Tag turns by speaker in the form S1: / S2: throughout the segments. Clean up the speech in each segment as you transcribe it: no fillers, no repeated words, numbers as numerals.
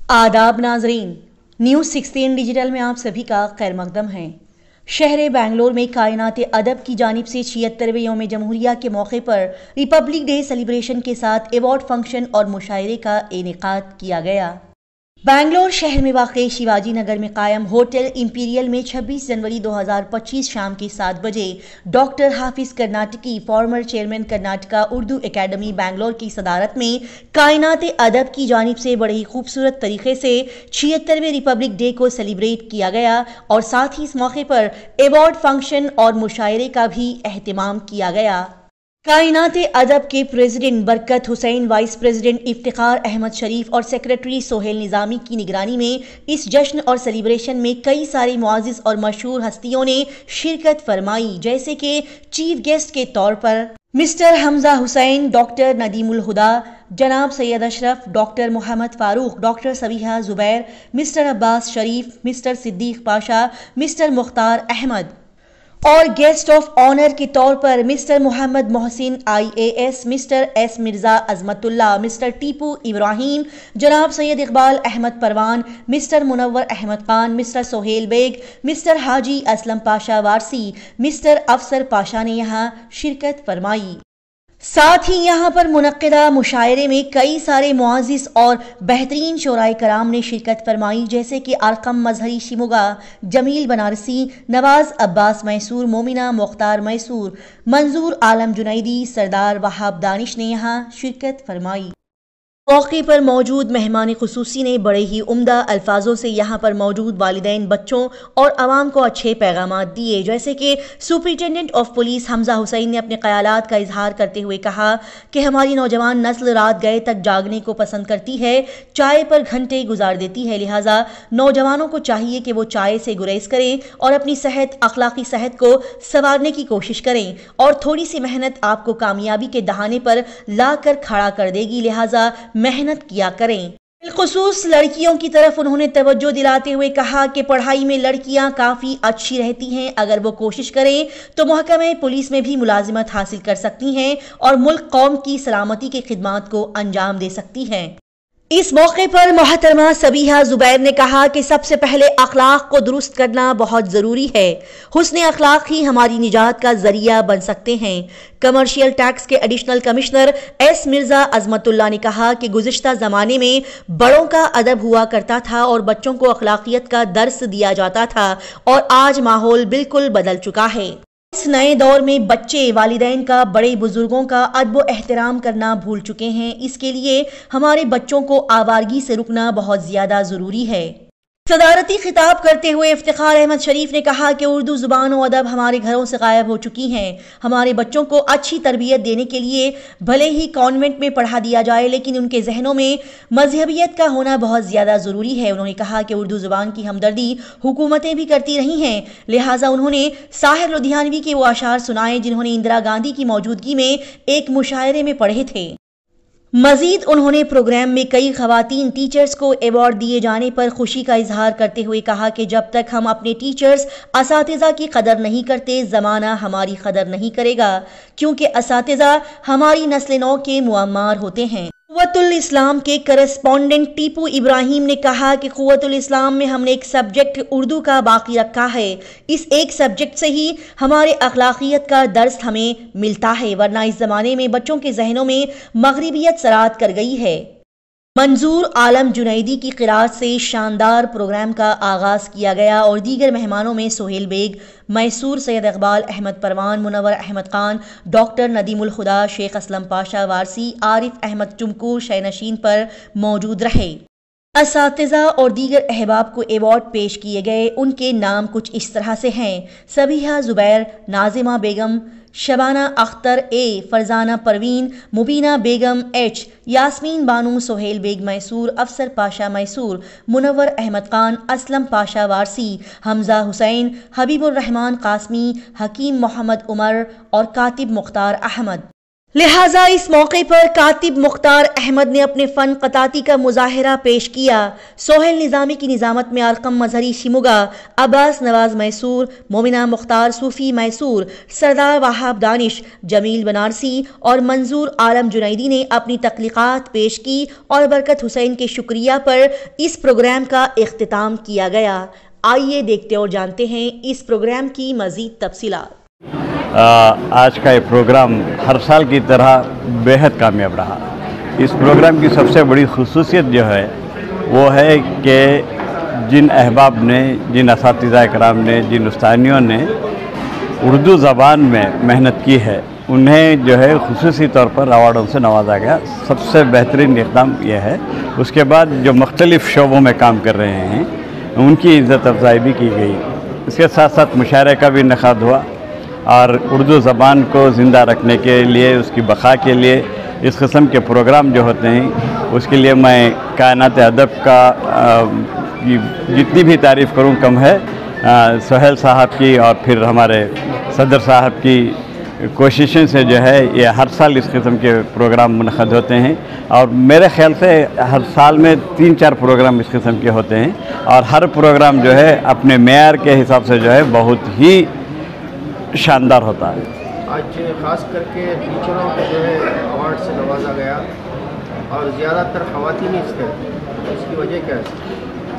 S1: आदाब नाजरीन, news 16 digital में आप सभी का खैर मकदम है। शहर बेंगलोर में कायनात अदब की जानिब से 76वें यौम जमहूरिया के मौके पर रिपब्लिक डे सेलिब्रेशन के साथ अवार्ड फंक्शन और मुशायरे का इनेकाद किया गया। बेंगलोर शहर में वाक़ शिवाजी नगर में कायम होटल इंपीरियल में 26 जनवरी 2025 शाम के 7 बजे doctor Hafiz Karnataki, former chairman Karnataka Urdu academy Bangalore की सदारत में कायनात अदब की जानिब से बड़े ही खूबसूरत तरीके से 76वें रिपब्लिक डे को सेलिब्रेट किया गया और साथ ही इस मौके पर अवार्ड फंक्शन और मुशायरे का भी एहतमाम किया गया। कायनात अदब के प्रेसिडेंट बरकत हुसैन, वाइस प्रेसिडेंट इफ्तिखार अहमद शरीफ और सेक्रेटरी सोहेल निज़ामी की निगरानी में इस जश्न और सेलिब्रेशन में कई सारे मुआज़िज़ और मशहूर हस्तियों ने शिरकत फरमाई, जैसे कि चीफ गेस्ट के तौर पर मिस्टर हमजा हुसैन, डॉक्टर नदीमुल हुदा, जनाब Syed Ashraf, doctor Mohammad Farooq, doctor Sabiha Zubair, mister Abbas Sharif, mister Siddiq Pasha, mister Mukhtar Ahmed और गेस्ट ऑफ ऑनर के तौर पर mister Mohammad Mohsin IAS, mister S Mirza Azmatullah, mister Tipu Ibrahim, जनाब Syed Iqbal Ahmed Parwan, mister Munawwar Ahmed Khan, mister Sohail Baig, mister Haji Aslam Pasha Warsi, mister Afsar Pasha ने यहाँ शिरकत फरमाई। साथ ही यहाँ पर मुनक्किदा मुशायरे में कई सारे मुआज़िज़ और बेहतरीन शोराए कराम ने शिरकत फरमाई, जैसे कि अरकम मजहरी शिमुगा, जमील बनारसी, नवाज अब्बास मैसूर, मोमिना मुख्तार मैसूर, मंजूर आलम जुनैदी, सरदार वहाब दानिश ने यहाँ शिरकत फरमाई। मौके पर मौजूद मेहमान खुसूसी ने बड़े ही उम्दा अल्फाजों से यहाँ पर मौजूद वालिदैन, बच्चों और आवाम को अच्छे पैगामात दिए, जैसे कि superintendent of police Hamza Hussain ने अपने ख्यालात का इजहार करते हुए कहा कि हमारी नौजवान नस्ल रात गए तक जागने को पसंद करती है, चाय पर घंटे गुजार देती है, लिहाजा नौजवानों को चाहिए कि वो चाय से गुरेज करें और अपनी सेहत, अखलाकी सेहत को संवारने की कोशिश करें और थोड़ी सी मेहनत आपको कामयाबी के दहाने पर ला कर खड़ा कर देगी, लिहाजा मेहनत किया करें। बिलखुसूस लड़कियों की तरफ उन्होंने तवज्जो दिलाते हुए कहा कि पढ़ाई में लड़कियां काफ़ी अच्छी रहती हैं, अगर वो कोशिश करें तो महकमे पुलिस में भी मुलाजिमत हासिल कर सकती हैं और मुल्क कौम की सलामती की खिदमत को अंजाम दे सकती हैं। इस मौके पर मोहतरमा सबीहा जुबैर ने कहा कि सबसे पहले अखलाक को दुरुस्त करना बहुत ज़रूरी है, हुस्न अखलाक ही हमारी निजात का जरिया बन सकते हैं। कमर्शियल टैक्स के additional commissioner S Mirza Azmatullah ने कहा कि गुज़िश्ता ज़माने में बड़ों का अदब हुआ करता था और बच्चों को अखलाकियत का दर्स दिया जाता था और आज माहौल बिल्कुल बदल चुका है। इस नए दौर में बच्चे वालिदैन का, बड़े बुजुर्गों का अदब एहतराम करना भूल चुके हैं। इसके लिए हमारे बच्चों को आवारगी से रुकना बहुत ज़्यादा ज़रूरी है। सदारती खिताब करते हुए इफ्तिखार अहमद शरीफ ने कहा कि उर्दू ज़ुबान और अदब हमारे घरों से गायब हो चुकी हैं। हमारे बच्चों को अच्छी तरबियत देने के लिए भले ही कॉन्वेंट में पढ़ा दिया जाए, लेकिन उनके जहनों में मजहबियत का होना बहुत ज़्यादा ज़रूरी है। उन्होंने कहा कि उर्दू ज़ुबान की हमदर्दी हुकूमतें भी करती रही हैं, लिहाजा उन्होंने साहिर लुधियानवी के वो अशार सुनाए जिन्होंने इंदिरा गांधी की मौजूदगी में एक मुशायरे में पढ़े थे। मजीद उन्होंने प्रोग्राम में कई खवातीन टीचर्स को अवार्ड दिए जाने पर खुशी का इजहार करते हुए कहा कि जब तक हम अपने टीचर्स, असातिज़ा की कदर नहीं करते, ज़माना हमारी कदर नहीं करेगा, क्योंकि असातिज़ा हमारी नस्ल नौ के मुअम्मार होते हैं। क़ुव्वतुल इस्लाम के करस्पॉन्डेंट टीपू इब्राहिम ने कहा कि क़ुव्वतुल इस्लाम में हमने एक सब्जेक्ट उर्दू का बाकी रखा है। इस एक सब्जेक्ट से ही हमारे अखलाकियत का दर्स हमें मिलता है, वरना इस ज़माने में बच्चों के जहनों में मगरिबियत सरात कर गई है। मंजूर आलम जुनैदी की क़िराअत से शानदार प्रोग्राम का आगाज़ किया गया और दीगर मेहमानों में सोहेल बेग, मैसूर, सैयद इकबाल अहमद परवान, मुनव्वर अहमद खान, डॉक्टर नदीमुल हुदा, शेख असलम पाशा वारसी, आरिफ अहमद चुमकू शयनशीन पर मौजूद रहे। असातिज़ा और दीगर अहबाब को अवार्ड पेश किए गए। उनके नाम कुछ इस तरह से हैं: सबीहा जुबैर, नाजिमा बेगम, शबाना अख्तर A, फरजाना परवीन, मुबीना बेगम H, यास्मीन बानू, सोहेल बेग मैसूर, अफसर पाशा मैसूर, मुनव्वर अहमद खान, असलम पाशा वारसी, हमजा हुसैन, हबीबुर रहमान कासमी, हकीम मोहम्मद उमर और कातिब मुख्तार अहमद। लिहाजा इस मौके पर कातिब मुख्तार अहमद ने अपने फ़न क़ताती का मुज़ाहरा पेश किया। सोहेल निज़ामी की निज़ामत में अरकम मजहरी शिमुगा, अब्बास नवाज़ मैसूर, मोमिना मुख्तार सूफ़ी मैसूर, सरदार वहाब दानिश, जमील बनारसी और मंजूर आलम जुनैदी ने अपनी तख्लीक़ात पेश की और बरकत हुसैन के शुक्रिया पर इस प्रोग्राम का इख्तिताम किया गया। आइए देखते और जानते हैं इस प्रोग्राम की मज़ीद तफसीलात।
S2: आज का ये प्रोग्राम हर साल की तरह बेहद कामयाब रहा। इस प्रोग्राम की सबसे बड़ी खुसूसियत जो है वो है कि जिन अहबाब ने, जिन असातिज़ा इकराम ने, जिन उस्तानियों ने उर्दू ज़बान में मेहनत की है, उन्हें जो है खुसूसी तौर पर अवार्डों से नवाजा गया। सबसे बेहतरीन इक़दाम यह है। उसके बाद जो मुख्तलिफ़ शोबों में काम कर रहे हैं उनकी इज़्ज़त अफ़ज़ाई भी की गई। इसके साथ साथ मुशायरे का भी इनेकाद हुआ और उर्दू ज़बान को ज़िंदा रखने के लिए, उसकी बक़ा के लिए इस किस्म के प्रोग्राम जो होते हैं, उसके लिए मैं कायनात अदब का जितनी भी तारीफ़ करूं कम है। सोहेल साहब की और फिर हमारे सदर साहब की कोशिशों से जो है ये हर साल इस किस्म के प्रोग्राम मुनक़द होते हैं और मेरे ख़्याल से हर साल में 3-4 प्रोग्राम इस किस्म के होते हैं और हर प्रोग्राम जो है अपने मेयार के हिसाब से जो है बहुत ही शानदार होता है।
S3: आज ख़ास करके टीचरों को जो है अवार्ड से नवाजा गया और ज़्यादातर ख़वातीन ही थे, इसकी वजह क्या है?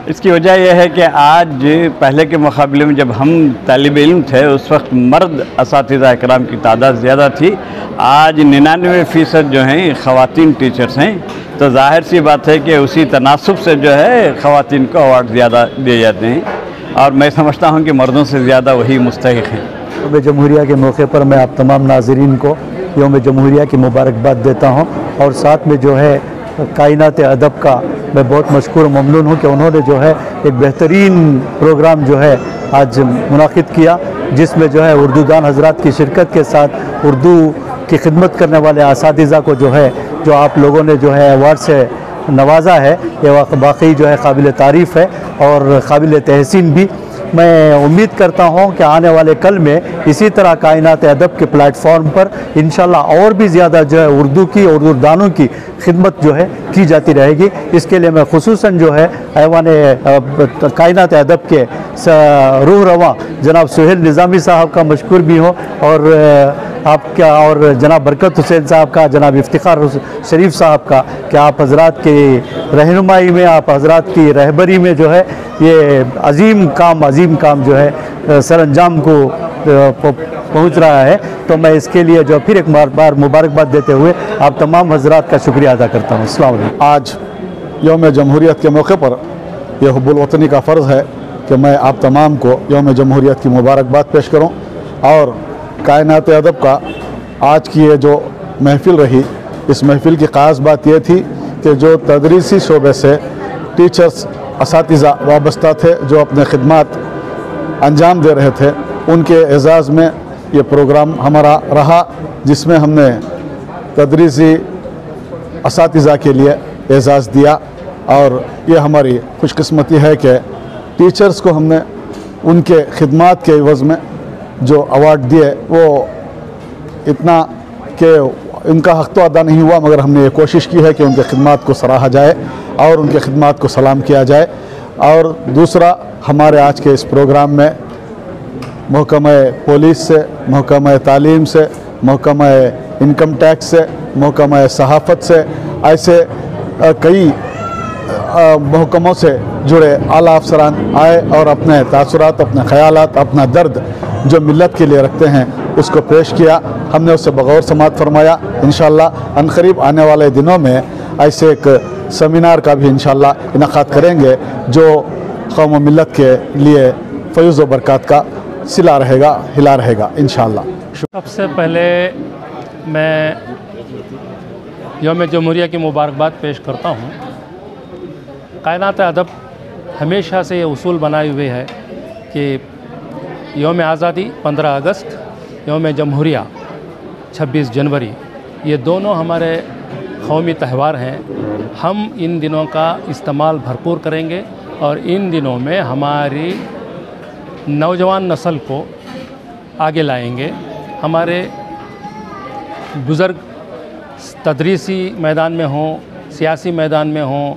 S2: इसकी वजह यह है कि आज पहले के मुकाबले में जब हम तालिब इल्म थे उस वक्त मर्द असातिज़ा इकराम की तादाद ज़्यादा थी। आज 99% जो हैं ख़वातीन टीचर्स हैं, तो ज़ाहिर सी बात है कि उसी तनासुब से जो है ख़वातीन को अवार्ड ज़्यादा दिए जाते हैं और मैं समझता हूँ कि मर्दों से ज़्यादा वही मुस्तहिक़ हैं।
S4: यौम जमहूरिया के मौके पर मैं आप तमाम नाज़रीन को यौम जमहूरिया की मुबारकबाद देता हूँ और साथ में जो है कायनात अदब का मैं बहुत मशकूर ममनून हूँ कि उन्होंने जो है एक बेहतरीन प्रोग्राम जो है आज मुनाकिद किया, जिसमें जो है उर्दूदान हज़रात की शिरकत के साथ उर्दू की खिदमत करने वाले असातिज़ा को जो है, जो आप लोगों ने जो है अवार्ड से नवाजा है, ये वाकई जो है काबिल तारीफ़ है और काबिल तहसीन भी। मैं उम्मीद करता हूँ कि आने वाले कल में इसी तरह कायनात अदब के प्लेटफॉर्म पर इंशाल्लाह और भी ज़्यादा जो है उर्दू की और उर्दानों की खिदमत जो है की जाती रहेगी। इसके लिए मैं खुसूसन जो है ऐवान कायनात अदब के रूह रवा जनाब सोहेल निज़ामी साहब का मशकूर भी हूँ और आपका और जनाब बरकत हुसैन साहब का, जनाब इफ्तिखार शरीफ साहब का कि आप हज़रात की रहनुमाई में, आप हज़रात की रहबरी में जो है ये अजीम काम जो है सर अंजाम को पहुंच रहा है। तो मैं इसके लिए जो फिर एक बार मुबारकबाद देते हुए आप तमाम हज़रात का शुक्रिया अदा करता हूँ। अस्सलाम वालेकुम।
S5: आज यौम जमहूरियत के मौके पर यह हुब्बुल वतनी का फ़र्ज़ है कि मैं आप तमाम को यौम जमहूरियत की मुबारकबाद पेश करूँ और कायनात अदब का आज की ये जो महफ़िल रही, इस महफ़िल की ख़ास बात यह थी कि जो तदरीसी शोबे से टीचर्स असातिज़ा वाबस्ता थे, जो अपने खिदमात अंजाम दे रहे थे, उनके एज़ाज़ में ये प्रोग्राम हमारा रहा, जिसमें हमने तदरीसी असातिज़ा के लिए एज़ाज़ दिया और ये हमारी खुशकिस्मती है कि टीचर्स को हमने उनके खिदमात के एवज़ में जो अवार्ड दिए वो इतना कि उनका हक़ तो अदा नहीं हुआ, मगर हमने ये कोशिश की है कि उनके खिदमात को सराहा जाए और उनके खिदमात को सलाम किया जाए। और दूसरा, हमारे आज के इस प्रोग्राम में महकमा पुलिस से, महकमा तालीम से, महकमा इनकम टैक्स से, महकमा सहाफ़त से, ऐसे कई महकमों से जुड़े आला अफसरान आए और अपने तासुरात, अपने ख़यालात, अपना दर्द जो मिल्लत के लिए रखते हैं उसको पेश किया। हमने उससे बग़ौर समाअत फरमाया। इंशाअल्लाह अनक़रीब आने वाले दिनों में ऐसे एक सेमिनार का भी इंशाअल्लाह इनेकाद करेंगे जो कौम व मिल्लत के लिए फ़ैज़ व बरक़ात का सिला रहेगा, हिला रहेगा इंशाअल्लाह।
S6: सबसे पहले मैं यौम जमहूरिया की मुबारकबाद पेश करता हूँ। कायनात अदब हमेशा से ये उसूल बनाए हुए है कि यौम आज़ादी 15 अगस्त, यौम जमहूरिया 26 जनवरी, ये दोनों हमारे कौमी त्यौहार हैं। हम इन दिनों का इस्तेमाल भरपूर करेंगे और इन दिनों में हमारी नौजवान नस्ल को आगे लाएंगे। हमारे बुज़ुर्ग तदरीसी मैदान में हों, सियासी मैदान में हों,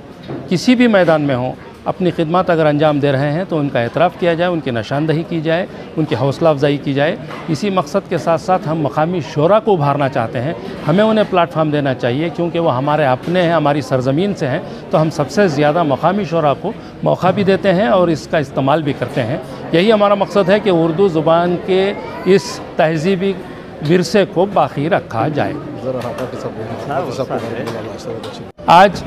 S6: किसी भी मैदान में हों, अपनी खिदमत अगर अंजाम दे रहे हैं तो उनका एतराफ़ किया जाए, उनकी निशानदही की जाए, उनकी हौसला अफजाई की जाए। इसी मकसद के साथ साथ हम मकामी शोरा को उभारना चाहते हैं। हमें उन्हें प्लेटफार्म देना चाहिए क्योंकि वो हमारे अपने हैं, हमारी सरज़मीन से हैं, तो हम सबसे ज़्यादा मकामी शोरा को मौका भी देते हैं और इसका इस्तेमाल भी करते हैं। यही हमारा मकसद है कि उर्दू ज़ुबान के इस तहज़ीबी विरसे को बाकी रखा जाए। आज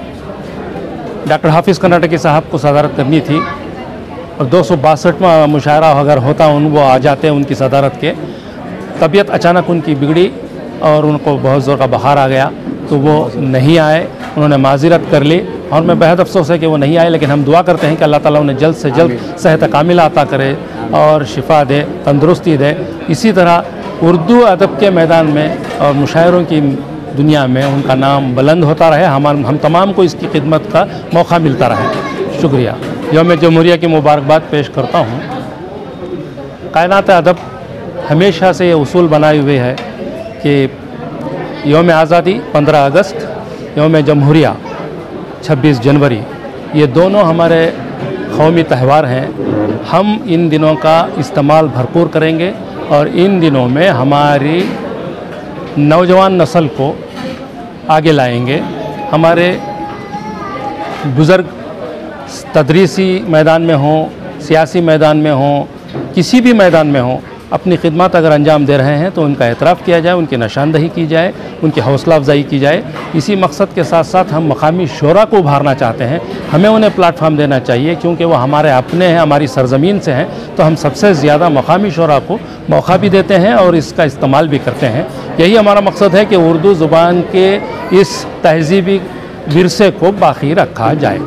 S6: डॉक्टर हाफिज़ कर्नाटकी साहब को सदारत करनी थी और 262वां मुशायरा अगर होता वो आ जाते उनकी सदारत के। तबीयत अचानक उनकी बिगड़ी और उनको बहुत ज़ोर का बुखार आ गया तो वो नहीं आए। उन्होंने माज़रत कर ली और मैं बेहद अफसोस है कि वो नहीं आए, लेकिन हम दुआ करते हैं कि अल्लाह ताला उन्हें जल्द से जल्द सेहत कामिला अता करे और शिफा दे, तंदुरुस्ती दे। इसी तरह उर्दू अदब के मैदान में और मुशायरों की दुनिया में उनका नाम बुलंद होता रहे, हम तमाम को इसकी खिदमत का मौका मिलता रहे। शुक्रिया। यौम जमहूरिया की मुबारकबाद पेश करता हूँ। कायनात अदब हमेशा से ये उसूल बनाए हुए है कि यौम आज़ादी 15 अगस्त, यौम जमहूरिया 26 जनवरी, ये दोनों हमारे कौमी त्यौहार हैं। हम इन दिनों का इस्तेमाल भरपूर करेंगे और इन दिनों में हमारी नौजवान नस्ल को आगे लाएंगे। हमारे बुज़ुर्ग तदरीसी मैदान में हों, सियासी मैदान में हों, किसी भी मैदान में हों, अपनी खिदमत अगर अंजाम दे रहे हैं तो उनका एतराफ़ किया जाए, उनकी निशानदही की जाए, उनकी हौसला अफजाई की जाए। इसी मकसद के साथ साथ हम मकामी शोरा को उभारना चाहते हैं। हमें उन्हें प्लेटफार्म देना चाहिए क्योंकि वो हमारे अपने हैं, हमारी सरज़मीन से हैं, तो हम सबसे ज़्यादा मकामी शोरा को मौका भी देते हैं और इसका इस्तेमाल भी करते हैं। यही हमारा मकसद है कि उर्दू ज़ुबान के इस तहज़ीबी विरसे को बाकी रखा जाए।